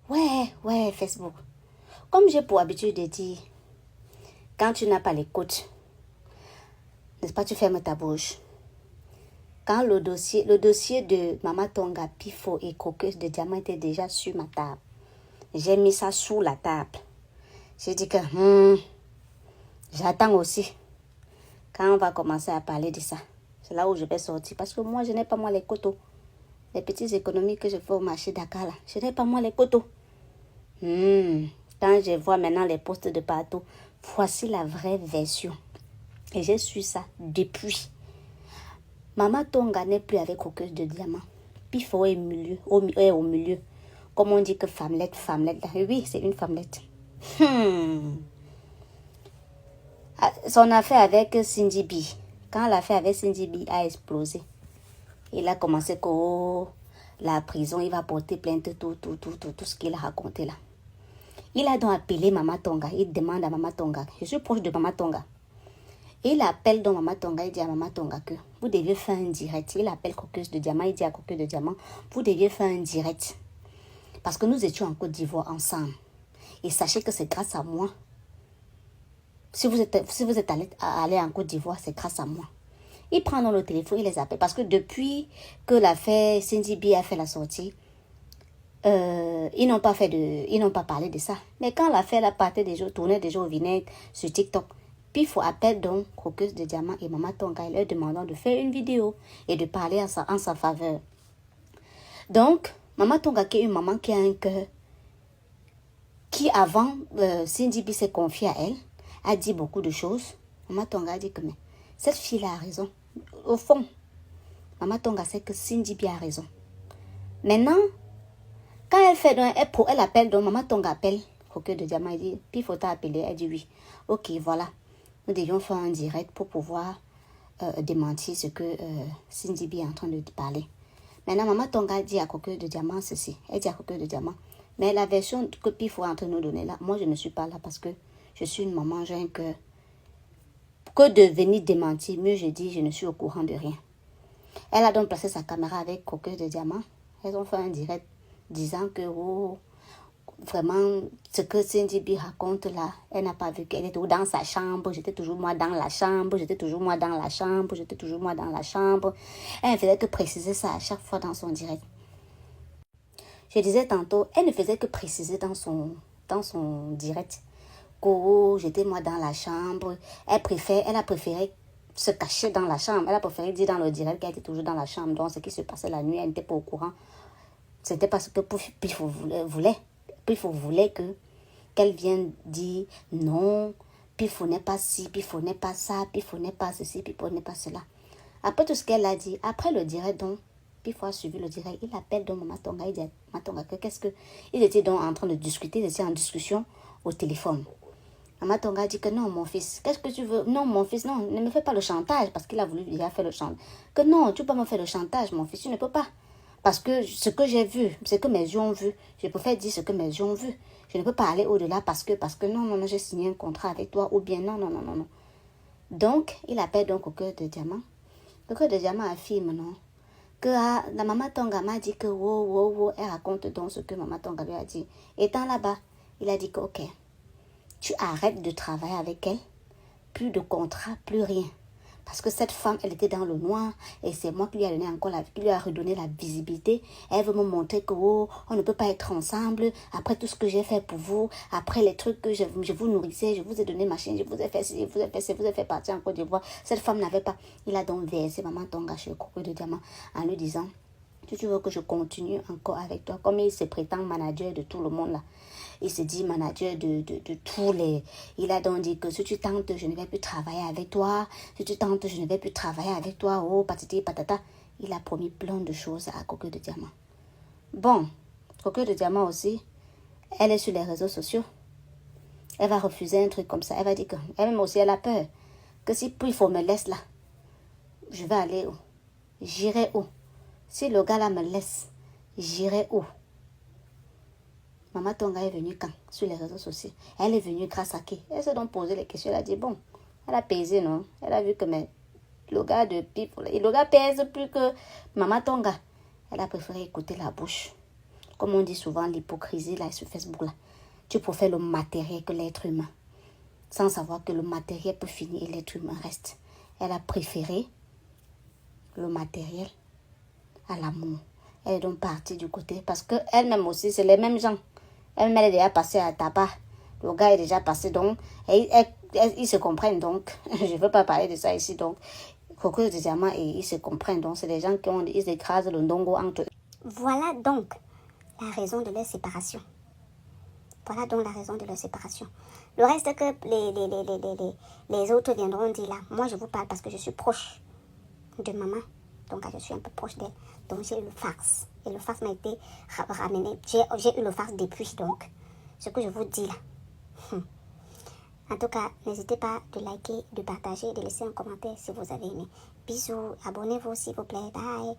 Ouais, Facebook. Comme j'ai pour habitude de dire, quand tu n'as pas l'écoute, n'est-ce pas, tu fermes ta bouche. Quand le dossier de Maman Tonga, Pifo et Coqueuse de Diamant était déjà sur ma table, j'ai mis ça sous la table. J'ai dit que j'attends aussi. Quand on va commencer à parler de ça, c'est là où je vais sortir. Parce que moi, je n'ai pas moi les coteaux. Les petites économies que je fais au marché Dakar, là, je n'ai pas moi les coteaux. Quand je vois maintenant les posts de partout, voici la vraie version. Et j'ai su ça depuis. Maman Tonga n'est plus avec Coqueuse de Diamant. Pifo est au milieu. Comme on dit que femmelette. Oui, c'est une femmelette. Son affaire avec Cindy B. Quand l'affaire avec Cindy B a explosé, il a commencé que la prison, il va porter plainte, tout ce qu'il a raconté là. Il a donc appelé Maman Tonga. Il demande à Maman Tonga. Je suis proche de Maman Tonga. Il appelle donc Maman Tonga. Il dit à Maman Tonga que vous deviez faire un direct. Il appelle Coqueuse de Diamant. Il dit à Coqueuse de Diamant, vous deviez faire un direct. Parce que nous étions en Côte d'Ivoire ensemble. Et sachez que c'est grâce à moi. Si vous êtes allé en Côte d'Ivoire, c'est grâce à moi. Il prend dans le téléphone, il les appelle. Parce que depuis que l'affaire Cindy B a fait la sortie, ils n'ont pas parlé de ça. Mais quand l'affaire a parté des jours, tournait des jours au vinaigre sur TikTok, puis il faut appeler donc Coqueuse de Diamant et Maman Tonga et leur demandant de faire une vidéo et de parler en sa faveur. Donc, Maman Tonga qui est une maman qui a un cœur, qui avant Cindy B s'est confiée à elle, a dit beaucoup de choses. Maman Tonga a dit que mais cette fille-là a raison. Au fond, Maman Tonga sait que Cindy B a raison. Maintenant, quand elle appelle, donc Maman Tonga appelle Coqueuse de Diamant, elle dit, puis il faut t'appeler. Elle dit oui. Ok, voilà. Nous devions faire un direct pour pouvoir démentir ce que Cindy B est en train de parler. Maintenant, Maman Tonga dit à Coqueuse de Diamant ceci. Elle dit à Coqueuse de Diamant, mais la version que Pifo est en train de nous donner là, moi je ne suis pas là parce que je suis une maman, j'ai un cœur. Que de venir démentir, mieux je dis, je ne suis au courant de rien. Elle a donc placé sa caméra avec Coqueuse de Diamant. Elles ont fait un direct disant que vraiment, ce que Cindy B raconte là, elle n'a pas vu qu'elle était dans sa chambre, j'étais toujours moi dans la chambre, Elle ne faisait que préciser ça à chaque fois dans son direct. Je disais tantôt, elle ne faisait que préciser dans son direct que j'étais moi dans la chambre. Elle a préféré se cacher dans la chambre. Elle a préféré dire dans le direct qu'elle était toujours dans la chambre. Donc, ce qui se passait la nuit, elle n'était pas au courant. C'était parce que Pifo voulait qu'elle vienne dire non, Pifo n'est pas ci, Pifo n'est pas ça, Pifo n'est pas ceci, Pifo n'est pas cela. Après tout ce qu'elle a dit, après le direct, donc, Pifo a suivi le direct, il appelle donc Maman Tonga, il dit à Maman Tonga que qu'est-ce que... Ils étaient donc en train de discuter, ils étaient en discussion au téléphone. Maman Tonga a dit que non, mon fils, qu'est-ce que tu veux? Non, mon fils, non, ne me fais pas le chantage, parce qu'il a voulu déjà faire le chantage. Que non, tu peux pas me faire le chantage, mon fils, tu ne peux pas. Parce que ce que j'ai vu, ce que mes yeux ont vu, je préfère dire ce que mes yeux ont vu. Je ne peux pas aller au-delà parce que non, j'ai signé un contrat avec toi, ou bien non. Donc, il appelle donc Coqueuse de Diamant. Coqueuse de Diamant affirme, non, que la Maman Tonga m'a dit que elle raconte donc ce que Maman Tonga lui a dit. Étant là-bas, il a dit que ok, tu arrêtes de travailler avec elle, plus de contrat, plus rien. Parce que cette femme, elle était dans le noir et c'est moi qui lui a donné qui lui a redonné la visibilité. Elle veut me montrer que on ne peut pas être ensemble. Après tout ce que j'ai fait pour vous, après les trucs que je vous nourrissais, je vous ai donné ma chaîne, je vous ai fait ci, je vous ai fait partir en Côte d'Ivoire. Cette femme n'avait pas. Il a donc versé Maman Tonga chez Coqueuse de Diamant en lui disant, si tu veux que je continue encore avec toi, comme il se prétend manager de tout le monde là. Il se dit manager de tous les... Il a donc dit que si tu tentes, je ne vais plus travailler avec toi. Si tu tentes, je ne vais plus travailler avec toi. Oh, patati patata. Il a promis plein de choses à Coqueuse de Diamant. Bon, Coqueuse de Diamant aussi, elle est sur les réseaux sociaux. Elle va refuser un truc comme ça. Elle va dire que elle-même aussi, elle a peur. Que si il faut me laisse là, je vais aller où? J'irai où? Si le gars là me laisse, j'irai où? Maman Tonga est venue quand? Sur les réseaux sociaux. Elle est venue grâce à qui? Elle s'est donc posé les questions. Elle a dit, bon, elle a pesé, non? Elle a vu que le gars de Pif, le gars pèse plus que Maman Tonga. Elle a préféré écouter la bouche. comme on dit souvent, l'hypocrisie là sur Facebook là. Tu préfères le matériel que l'être humain. Sans savoir que le matériel peut finir et l'être humain reste. Elle a préféré le matériel à l'amour. Elle est donc partie du côté. Parce qu'elle-même aussi, c'est les mêmes gens. Elle-même, elle est déjà passée à tabac. Le gars est déjà passé, donc, ils se comprennent, donc. Je ne veux pas parler de ça ici, donc. Coco de diamant, et ils se comprennent, donc. C'est des gens ils écrasent le ndongo entre eux. Voilà donc la raison de leur séparation. Voilà donc la raison de leur séparation. Le reste que les autres viendront dire là, moi je vous parle parce que je suis proche de maman. Donc je suis un peu proche d'elle. Donc j'ai eu le fax. Et le fax m'a été ramené. J'ai eu le fax depuis. Donc ce que je vous dis là. En tout cas, n'hésitez pas de liker, de partager, de laisser un commentaire si vous avez aimé. Bisous, abonnez-vous s'il vous plaît. Bye.